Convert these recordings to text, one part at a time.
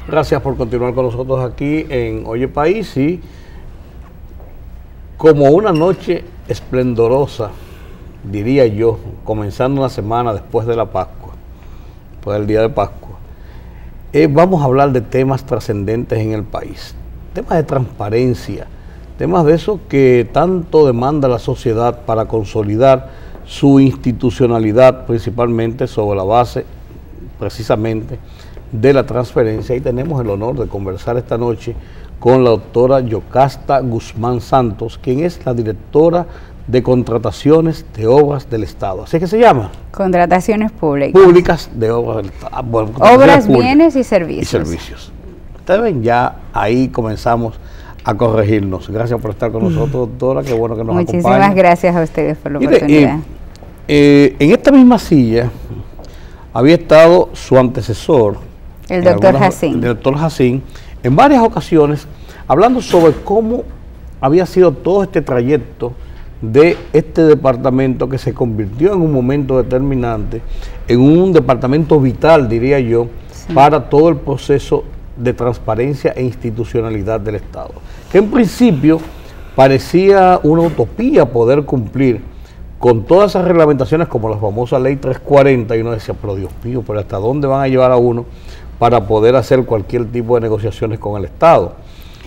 Gracias por continuar con nosotros aquí en Oye País. Y como una noche esplendorosa, diría yo, comenzando una semana después de la Pascua, después del día de Pascua, vamos a hablar de temas trascendentes en el país, temas de transparencia, temas de eso que tanto demanda la sociedad para consolidar su institucionalidad, principalmente sobre la base precisamente de la transferencia. Y tenemos el honor de conversar esta noche con la doctora Yocasta Guzmán Santos, quien es la directora de contrataciones de obras del Estado. ¿Así que se llama? Contrataciones públicas. Públicas de obras del Estado. Bueno, obras, bienes y servicios. Y servicios. Ustedes ven, ya ahí comenzamos a corregirnos. Gracias por estar con nosotros, doctora. Qué bueno que nos acompañe. Muchísimas gracias a ustedes por la oportunidad. En esta misma silla había estado su antecesor, el doctor Jacín. El doctor Jacín, en varias ocasiones, hablando sobre cómo había sido todo este trayecto de este departamento, que se convirtió en un momento determinante, en un departamento vital, diría yo, sí, para todo el proceso de transparencia e institucionalidad del Estado, que en principio parecía una utopía poder cumplir con todas esas reglamentaciones, como la famosa ley 340, y uno decía, pero Dios mío, ¿pero hasta dónde van a llevar a uno para poder hacer cualquier tipo de negociaciones con el Estado?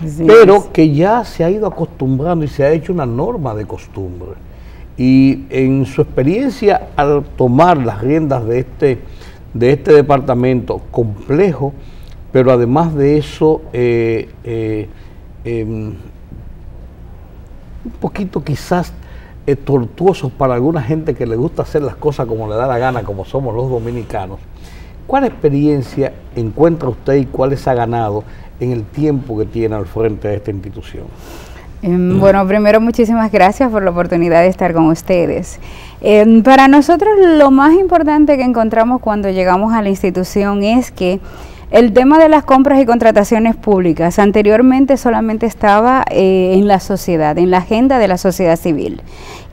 Sí, pero que ya se ha ido acostumbrando y se ha hecho una norma de costumbre. Y en su experiencia, al tomar las riendas de este departamento complejo, pero además de eso, un poquito quizás tortuosos para alguna gente que le gusta hacer las cosas como le da la gana, como somos los dominicanos. ¿Cuál experiencia encuentra usted y cuáles ha ganado en el tiempo que tiene al frente de esta institución? Bueno, primero muchísimas gracias por la oportunidad de estar con ustedes. Para nosotros lo más importante que encontramos cuando llegamos a la institución es que el tema de las compras y contrataciones públicas anteriormente solamente estaba en la sociedad, en la agenda de la sociedad civil.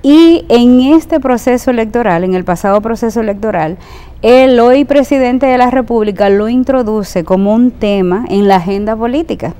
Y en este proceso electoral, en el pasado proceso electoral, el hoy presidente de la República lo introduce como un tema en la agenda política.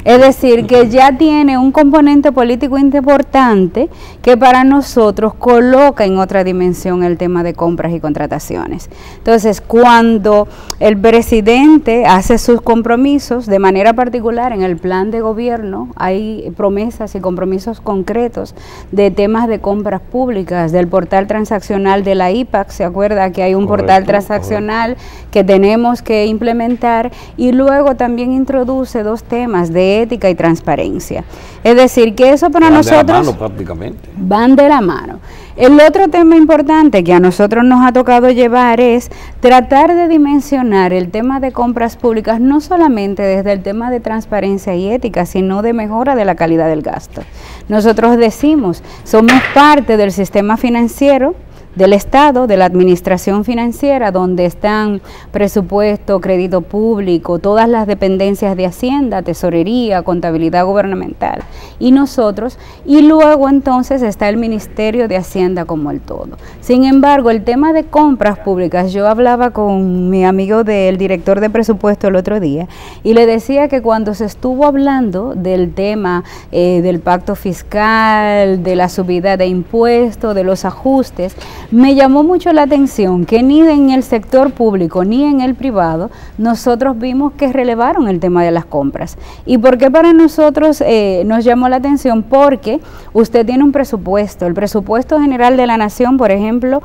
Es decir, que ya tiene un componente político importante que para nosotros coloca en otra dimensión el tema de compras y contrataciones. Entonces, cuando el presidente hace sus compromisos, de manera particular en el plan de gobierno, hay promesas y compromisos concretos de temas de compras públicas, del portal transaccional de la IPAC, ¿se acuerda que hay un portal transaccional que tenemos que implementar? Y luego también introduce dos temas de ética y transparencia. Es decir, que eso para nosotros van de la mano prácticamente. Van de la mano. El otro tema importante que a nosotros nos ha tocado llevar es tratar de dimensionar el tema de compras públicas no solamente desde el tema de transparencia y ética, sino de mejora de la calidad del gasto. Nosotros decimos, somos parte del sistema financiero del Estado, de la administración financiera, donde están presupuesto, crédito público, todas las dependencias de Hacienda, tesorería, contabilidad gubernamental, y nosotros, y luego entonces está el Ministerio de Hacienda como el todo. Sin embargo, el tema de compras públicas, yo hablaba con mi amigo del director de presupuesto el otro día, y le decía que cuando se estuvo hablando del tema del pacto fiscal, de la subida de impuestos, de los ajustes, me llamó mucho la atención que ni en el sector público ni en el privado nosotros vimos que relevaron el tema de las compras. ¿Y por qué para nosotros nos llamó la atención? Porque usted tiene un presupuesto, el presupuesto general de la nación, por ejemplo,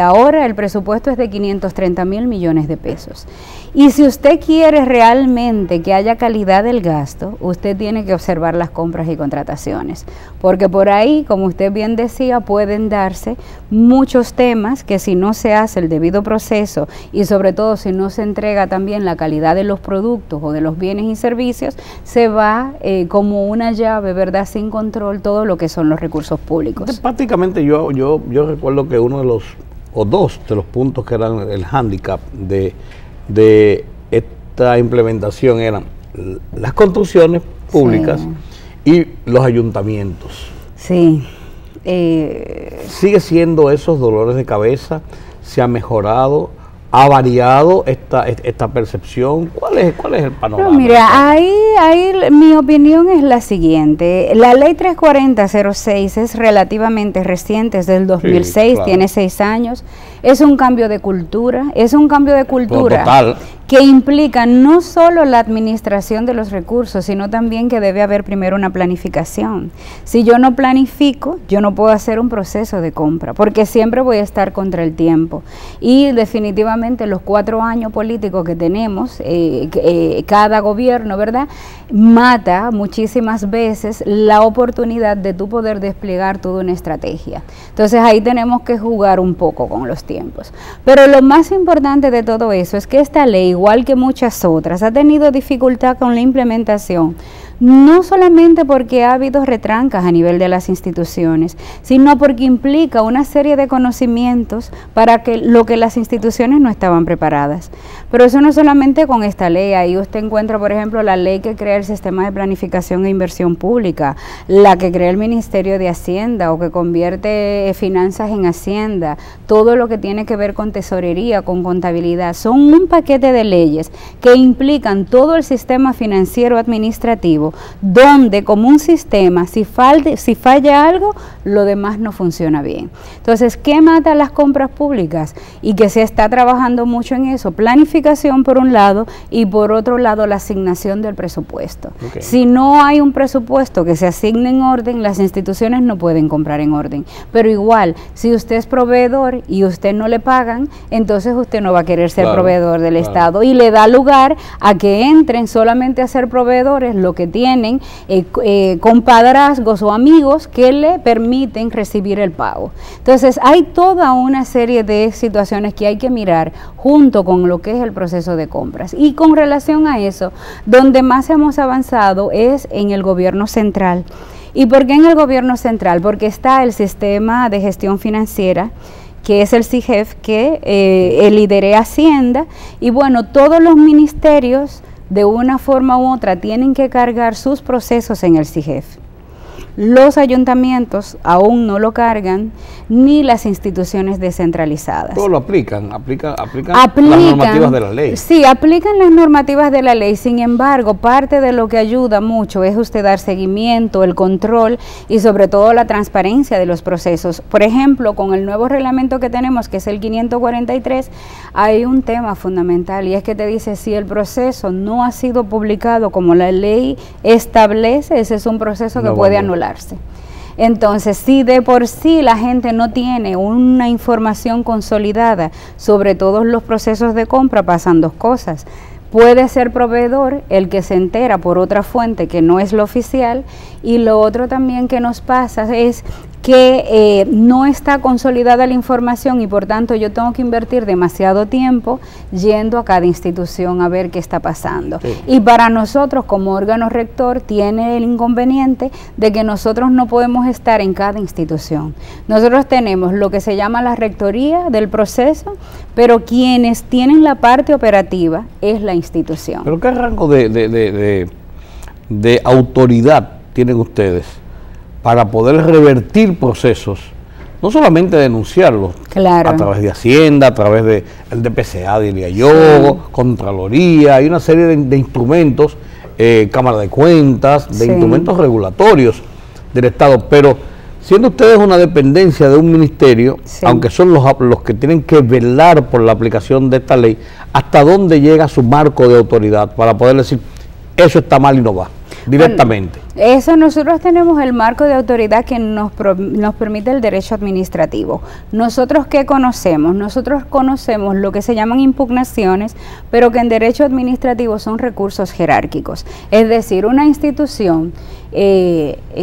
ahora el presupuesto es de 530.000 millones de pesos. Y si usted quiere realmente que haya calidad del gasto, usted tiene que observar las compras y contrataciones, porque por ahí, como usted bien decía, pueden darse muchos temas que si no se hace el debido proceso y sobre todo si no se entrega también la calidad de los productos o de los bienes y servicios, se va como una llave, ¿verdad?, sin control todo lo que son los recursos públicos. Entonces, prácticamente yo recuerdo que uno de los, o dos de los puntos que eran el hándicap de esta implementación eran las construcciones públicas, sí, y los ayuntamientos. Sí. ¿Sigue siendo esos dolores de cabeza? ¿Se ha mejorado? ¿Ha variado esta percepción? ¿Cuál es el panorama? No, mira, ahí mi opinión es la siguiente. La ley 340-06 es relativamente reciente, es del 2006, sí, claro. Tiene 6 años. Es un cambio de cultura, total, que implica no solo la administración de los recursos, sino también que debe haber primero una planificación. Si yo no planifico, yo no puedo hacer un proceso de compra, porque siempre voy a estar contra el tiempo. Y definitivamente los 4 años políticos que tenemos, cada gobierno, ¿verdad?, mata muchísimas veces la oportunidad de tú poder desplegar toda una estrategia. Entonces ahí tenemos que jugar un poco con los tiempos. Pero lo más importante de todo eso es que esta ley, igual que muchas otras, ha tenido dificultad con la implementación, no solamente porque ha habido retrancas a nivel de las instituciones, sino porque implica una serie de conocimientos para que lo que las instituciones no estaban preparadas. Pero eso no solamente con esta ley, ahí usted encuentra, por ejemplo, la ley que crea el sistema de planificación e inversión pública, la que crea el Ministerio de Hacienda o que convierte finanzas en Hacienda, todo lo que tiene que ver con tesorería, con contabilidad, son un paquete de leyes que implican todo el sistema financiero administrativo, donde como un sistema, si falla algo, lo demás no funciona bien. Entonces, ¿qué mata las compras públicas? Y que se está trabajando mucho en eso, planificación por un lado y por otro lado la asignación del presupuesto. Okay. Si no hay un presupuesto que se asigne en orden, las instituciones no pueden comprar en orden. Pero igual, si usted es proveedor y usted no le pagan, entonces usted no va a querer ser proveedor del Estado, y le da lugar a que entren solamente a ser proveedores lo que tienen compadrazgos o amigos que le permiten recibir el pago. Entonces hay toda una serie de situaciones que hay que mirar junto con lo que es el proceso de compras. Y con relación a eso, donde más hemos avanzado es en el gobierno central. ¿Y por qué en el gobierno central? Porque está el sistema de gestión financiera, que es el CIGEF, que lidera Hacienda, y bueno, todos los ministerios de una forma u otra tienen que cargar sus procesos en el CIGEF. Los ayuntamientos aún no lo cargan, ni las instituciones descentralizadas. Todos lo aplican las normativas de la ley. Sí, aplican las normativas de la ley. Sin embargo, parte de lo que ayuda mucho es usted dar seguimiento, el control y sobre todo la transparencia de los procesos. Por ejemplo, con el nuevo reglamento que tenemos, que es el 543, hay un tema fundamental, y es que te dice, si el proceso no ha sido publicado como la ley establece, ese es un proceso que puede anularse. Entonces, si de por sí la gente no tiene una información consolidada sobre todos los procesos de compra, pasan dos cosas. Puede ser proveedor el que se entera por otra fuente que no es lo oficial, y lo otro también que nos pasa es que no está consolidada la información y por tanto yo tengo que invertir demasiado tiempo yendo a cada institución a ver qué está pasando. Sí. Y para nosotros como órgano rector tiene el inconveniente de que nosotros no podemos estar en cada institución. Nosotros tenemos lo que se llama la rectoría del proceso, pero quienes tienen la parte operativa es la institución. ¿Pero qué rango de autoridad tienen ustedes para poder revertir procesos, no solamente denunciarlos, claro, a través de Hacienda, a través del DPCA, diría yo, sí, Contraloría, hay una serie de instrumentos, Cámara de Cuentas, de instrumentos regulatorios del Estado, pero siendo ustedes una dependencia de un ministerio, aunque son los que tienen que velar por la aplicación de esta ley, ¿hasta dónde llega su marco de autoridad para poder decir, eso está mal y no va? Directamente. Bueno, eso, nosotros tenemos el marco de autoridad que nos permite el derecho administrativo. ¿Nosotros qué conocemos? Nosotros conocemos lo que se llaman impugnaciones, pero que en derecho administrativo son recursos jerárquicos. Es decir, una institución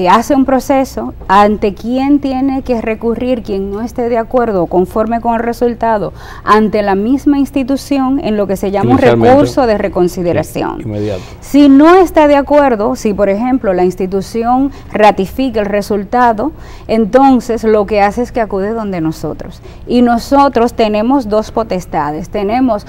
hace un proceso, ante quién tiene que recurrir quien no esté de acuerdo o conforme con el resultado, ante la misma institución en lo que se llama un recurso de reconsideración. Sí, inmediato. Si no está de acuerdo, si por ejemplo la institución ratifica el resultado, entonces lo que hace es que acude donde nosotros. Y nosotros tenemos dos potestades. Tenemos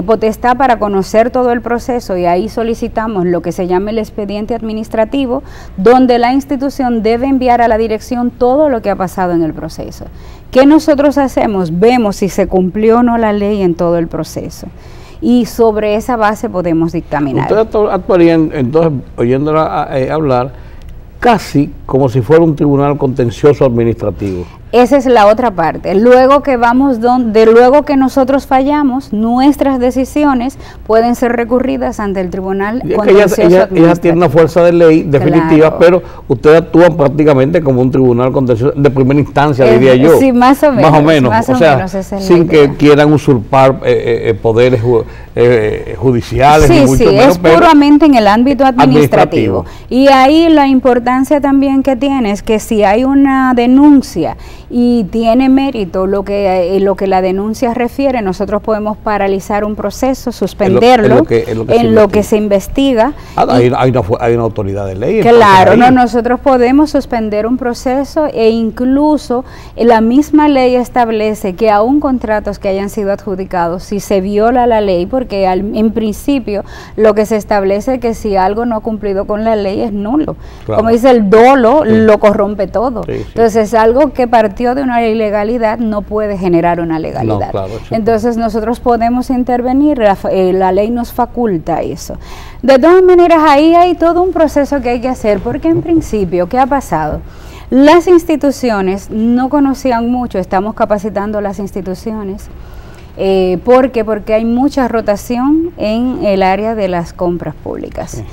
potestad para conocer todo el proceso y ahí solicitamos lo que se llama el expediente administrativo, donde la institución debe enviar a la dirección todo lo que ha pasado en el proceso. ¿Qué nosotros hacemos? Vemos si se cumplió o no la ley en todo el proceso. Y sobre esa base podemos dictaminar. Ustedes actuarían, entonces, oyéndola hablar, casi como si fuera un tribunal contencioso administrativo. Esa es la otra parte. Luego que luego que nosotros fallamos, nuestras decisiones pueden ser recurridas ante el tribunal contencioso administrativo. Ella tiene una fuerza de ley definitiva, claro, pero ustedes actúan prácticamente como un tribunal contencioso de primera instancia, diría yo. Sí, más o menos. Más o menos. O sea, sin que quieran usurpar poderes judiciales. Sí, ni mucho menos, es puramente en el ámbito administrativo. Y ahí la importancia también que tiene es que si hay una denuncia y tiene mérito lo que la denuncia refiere, nosotros podemos paralizar un proceso, suspenderlo en lo que se investiga. Hay una autoridad de ley. Claro, nosotros podemos suspender un proceso e incluso la misma ley establece que aún contratos que hayan sido adjudicados, si se viola la ley, porque en principio lo que se establece es que si algo no ha cumplido con la ley es nulo. Claro. Como dice el dolo, lo corrompe todo. Sí, sí. Entonces algo que partió de una ilegalidad no puede generar una legalidad. No, claro, sí. Entonces nosotros podemos intervenir, la ley nos faculta eso. De todas maneras, ahí hay todo un proceso que hay que hacer, porque en principio, ¿qué ha pasado? Las instituciones no conocían mucho, estamos capacitando las instituciones. ¿Por qué? Porque hay mucha rotación en el área de las compras públicas. Sí.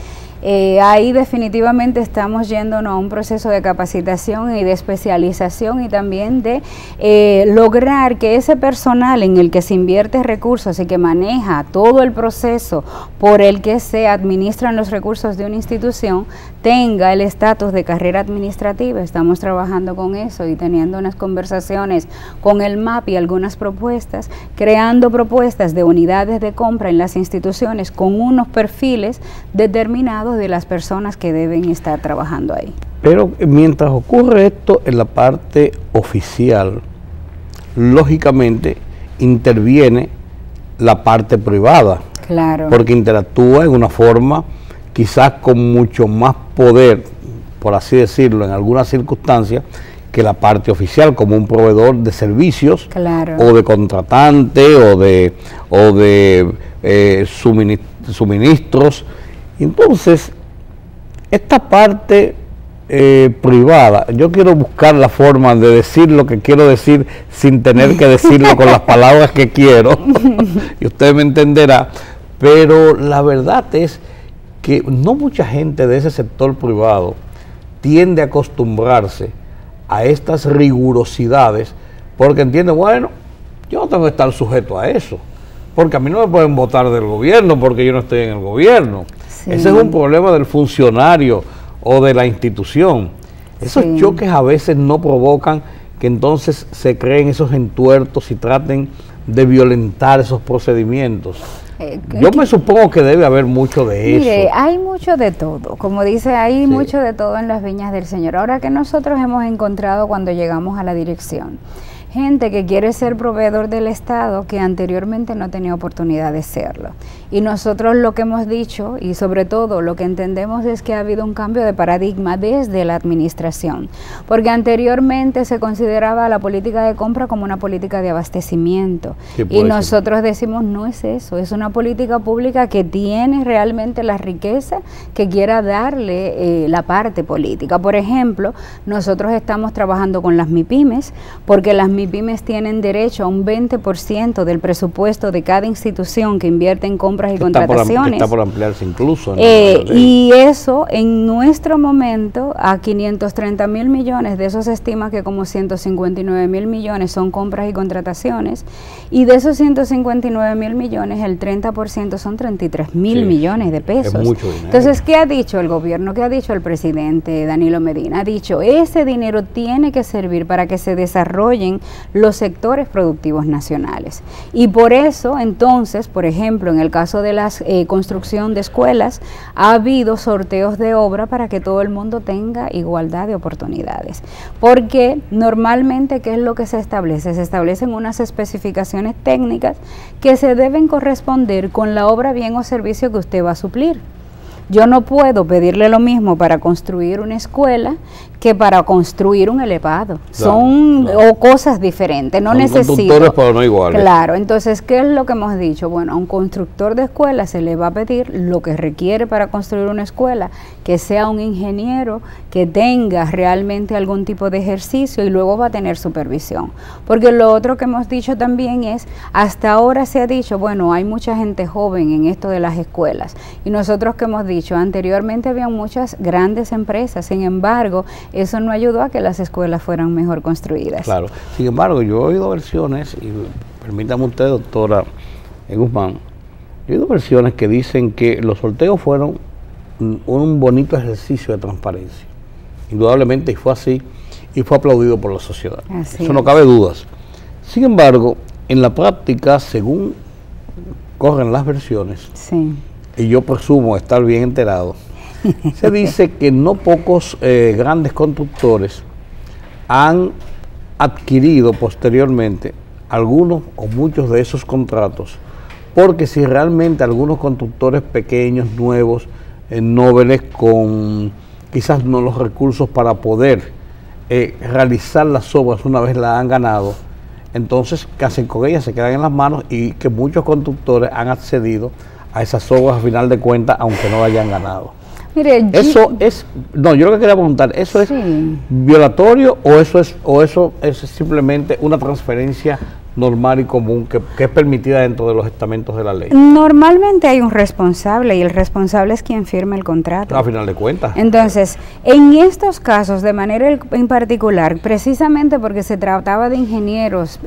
Ahí definitivamente estamos yéndonos a un proceso de capacitación y de especialización y también de lograr que ese personal en el que se invierte recursos y que maneja todo el proceso por el que se administran los recursos de una institución tenga el estatus de carrera administrativa. Estamos trabajando con eso y teniendo unas conversaciones con el MAP y algunas propuestas, creando propuestas de unidades de compra en las instituciones con unos perfiles determinados de las personas que deben estar trabajando ahí. Pero mientras ocurre esto en la parte oficial, lógicamente interviene la parte privada. Claro. Porque interactúa en una forma quizás con mucho más poder, por así decirlo, en algunas circunstancias, que la parte oficial, como un proveedor de servicios, claro, o de contratante, o de suministros. Entonces, esta parte privada, yo quiero buscar la forma de decir lo que quiero decir sin tener que decirlo con las palabras que quiero, y usted me entenderá, pero la verdad es que no mucha gente de ese sector privado tiende a acostumbrarse a estas rigurosidades, porque entiende, bueno, yo no tengo que estar sujeto a eso, porque a mí no me pueden votar del gobierno porque yo no estoy en el gobierno. Sí. Ese es un problema del funcionario o de la institución. Esos choques a veces no provocan que entonces se creen esos entuertos y traten de violentar esos procedimientos. Yo me supongo que debe haber mucho de eso. Mire, hay mucho de todo, como dice, hay mucho de todo en las viñas del Señor. Ahora, que nosotros hemos encontrado cuando llegamos a la dirección, gente que quiere ser proveedor del Estado que anteriormente no tenía oportunidad de serlo. Y nosotros lo que hemos dicho, y sobre todo lo que entendemos, es que ha habido un cambio de paradigma desde la administración, porque anteriormente se consideraba la política de compra como una política de abastecimiento, y nosotros decimos no es eso, es una política pública que tiene realmente la riqueza que quiera darle la parte política. Por ejemplo, nosotros estamos trabajando con las MIPYMES, porque las MIPYMES tienen derecho a un 20% del presupuesto de cada institución que invierte en compras y contrataciones. Está por ampliarse incluso. Y eso, en nuestro momento, a 530.000 millones, de eso se estima que como 159.000 millones son compras y contrataciones, y de esos 159.000 millones, el 30% son 33.000 millones de pesos. Es mucho dinero. Entonces, ¿qué ha dicho el gobierno? ¿Qué ha dicho el presidente Danilo Medina? Ha dicho, ese dinero tiene que servir para que se desarrollen los sectores productivos nacionales. Y por eso, entonces, por ejemplo, en el caso de la construcción de escuelas, ha habido sorteos de obra para que todo el mundo tenga igualdad de oportunidades. Porque normalmente, ¿qué es lo que se establece? Se establecen unas especificaciones técnicas que se deben corresponder con la obra, bien o servicio que usted va a suplir. Yo no puedo pedirle lo mismo para construir una escuela que para construir un elevado. Son o cosas diferentes, no necesito. Constructores pero no iguales. Claro, entonces, ¿qué es lo que hemos dicho? Bueno, a un constructor de escuela se le va a pedir lo que requiere para construir una escuela, que sea un ingeniero que tenga realmente algún tipo de ejercicio y luego va a tener supervisión. Porque lo otro que hemos dicho también es, hasta ahora se ha dicho, bueno, hay mucha gente joven en esto de las escuelas, y nosotros que hemos dicho, anteriormente había muchas grandes empresas, sin embargo, eso no ayudó a que las escuelas fueran mejor construidas. Claro, sin embargo, yo he oído versiones, y permítame usted, doctora Guzmán, he oído versiones que dicen que los sorteos fueron un bonito ejercicio de transparencia. Indudablemente, y fue así, y fue aplaudido por la sociedad. Así eso no cabe dudas. Sin embargo, en la práctica, según corren las versiones, sí, y yo presumo estar bien enterado, se dice que no pocos grandes constructores han adquirido posteriormente algunos o muchos de esos contratos, porque si realmente algunos constructores pequeños, nuevos, nobles, con quizás no los recursos para poder realizar las obras una vez las han ganado, entonces ¿qué hacen con ellas? Se quedan en las manos, y que muchos constructores han accedido a esas obras a final de cuentas, aunque no hayan ganado. Mire, eso es, no, yo lo que quería preguntar, ¿eso es violatorio o eso es simplemente una transferencia normal y común que es permitida dentro de los estamentos de la ley? Normalmente hay un responsable, y el responsable es quien firma el contrato. A final de cuentas. Entonces, en estos casos, de manera en particular, precisamente porque se trataba de ingenieros,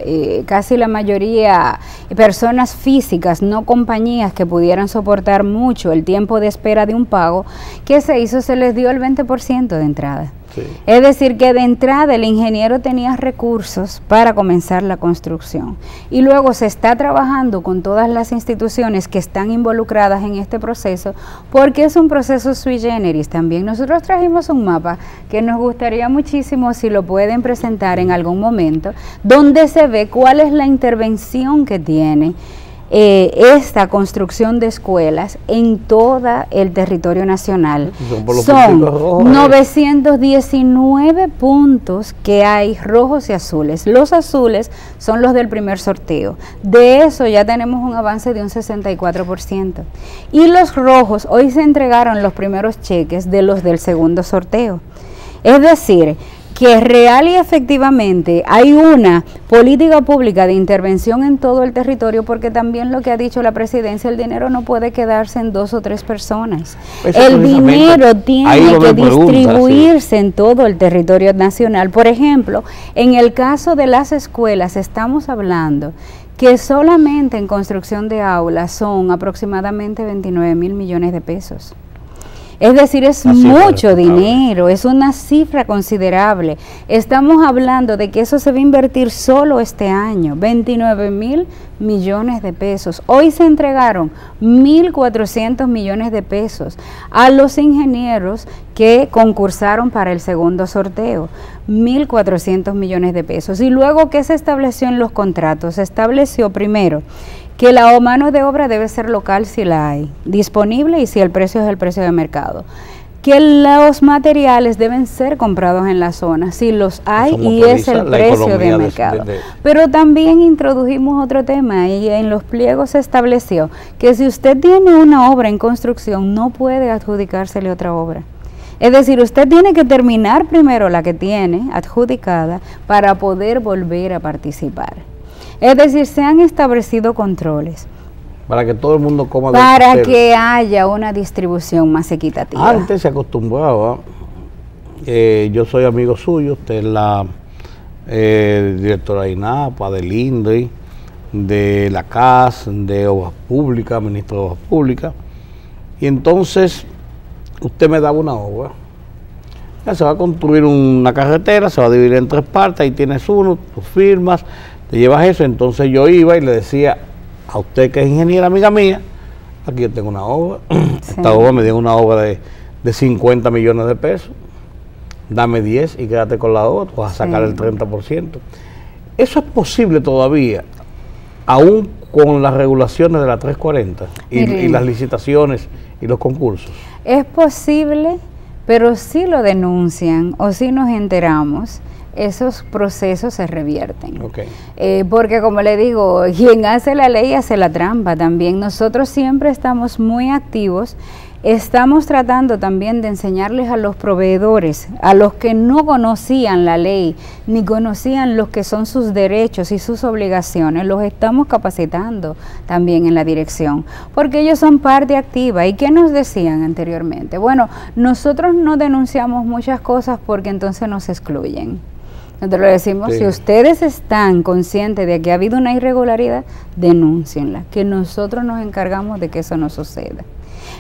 casi la mayoría personas físicas, no compañías que pudieran soportar mucho el tiempo de espera de un pago, ¿qué se hizo? Se les dio el 20% de entrada. Sí. Es decir, que de entrada el ingeniero tenía recursos para comenzar la construcción, y luego se está trabajando con todas las instituciones que están involucradas en este proceso, porque es un proceso sui generis también. Nosotros trajimos un mapa que nos gustaría muchísimo si lo pueden presentar en algún momento, donde se ve cuál es la intervención que tiene esta construcción de escuelas en todo el territorio nacional. Son 919 puntos que hay rojos y azules. Los azules son los del primer sorteo. De eso ya tenemos un avance de un 64%. Y los rojos, hoy se entregaron los primeros cheques de los del segundo sorteo. Es decir, que real y efectivamente hay una política pública de intervención en todo el territorio, porque también lo que ha dicho la presidencia, el dinero no puede quedarse en 2 o 3 personas. El dinero tiene que distribuirse en todo el territorio nacional. Por ejemplo, en el caso de las escuelas, estamos hablando que solamente en construcción de aulas son aproximadamente 29.000 millones de pesos. Es decir, es mucho dinero, es una cifra considerable. Estamos hablando de que eso se va a invertir solo este año, 29.000 millones de pesos. Hoy se entregaron 1.400 millones de pesos a los ingenieros que concursaron para el segundo sorteo, 1.400 millones de pesos. Y luego, ¿qué se estableció en los contratos? Se estableció primero que la mano de obra debe ser local si la hay, disponible, y si el precio es el precio de mercado. Que los materiales deben ser comprados en la zona, si los hay y es el precio de mercado. Pero también introdujimos otro tema, y en los pliegos se estableció que si usted tiene una obra en construcción, no puede adjudicársele otra obra. Es decir, usted tiene que terminar primero la que tiene adjudicada para poder volver a participar. Es decir, se han establecido controles para que todo el mundo coma, para que haya una distribución más equitativa. Antes se acostumbraba, yo soy amigo suyo, usted es la directora de INAPA, del INDRI, de la CAS, de Obras Públicas, ministro de Obras Públicas, y entonces usted me daba una obra. Ya se va a construir una carretera, se va a dividir en 3 partes, ahí tienes uno, tus firmas, te llevas eso. Entonces yo iba y le decía a usted, que es ingeniera amiga mía, aquí yo tengo una obra, esta obra me dio una obra de 50 millones de pesos, dame 10 y quédate con la obra, vas a sacar el 30%. Eso es posible todavía, aún con las regulaciones de la 340 y las licitaciones y los concursos? Es posible, pero si lo denuncian o si nos enteramos, esos procesos se revierten. Okay. Porque como le digo, quien hace la ley hace la trampa también. Nosotros siempre estamos muy activos. Estamos tratando también de enseñarles a los proveedores, a los que no conocían la ley, ni conocían lo que son sus derechos y sus obligaciones, los estamos capacitando también en la dirección, porque ellos son parte activa. ¿Y qué nos decían anteriormente? Bueno, nosotros no denunciamos muchas cosas porque entonces nos excluyen. Nosotros le decimos, sí, si ustedes están conscientes de que ha habido una irregularidad, denúncienla, que nosotros nos encargamos de que eso no suceda.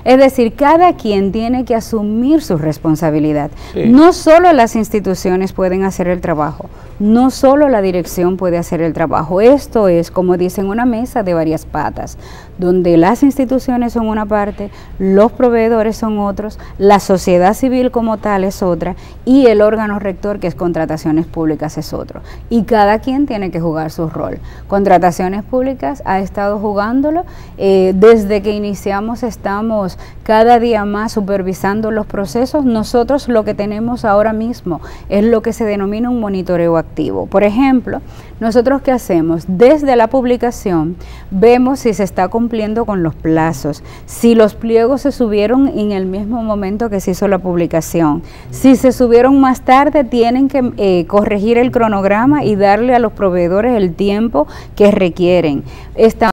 Es decir, cada quien tiene que asumir su responsabilidad. Sí. No solo las instituciones pueden hacer el trabajo, no solo la dirección puede hacer el trabajo. Esto es, como dicen, una mesa de varias patas, donde las instituciones son una parte, los proveedores son otros, la sociedad civil como tal es otra, y el órgano rector, que es Contrataciones Públicas, es otro. Y cada quien tiene que jugar su rol. Contrataciones Públicas ha estado jugándolo, desde que iniciamos estamos cada día más supervisando los procesos. Nosotros lo que tenemos ahora mismo es lo que se denomina un monitoreo activo. Por ejemplo, nosotros ¿qué hacemos? Desde la publicación vemos si se está cumpliendo con los plazos, si los pliegos se subieron en el mismo momento que se hizo la publicación. Si se subieron más tarde, tienen que corregir el cronograma y darle a los proveedores el tiempo que requieren.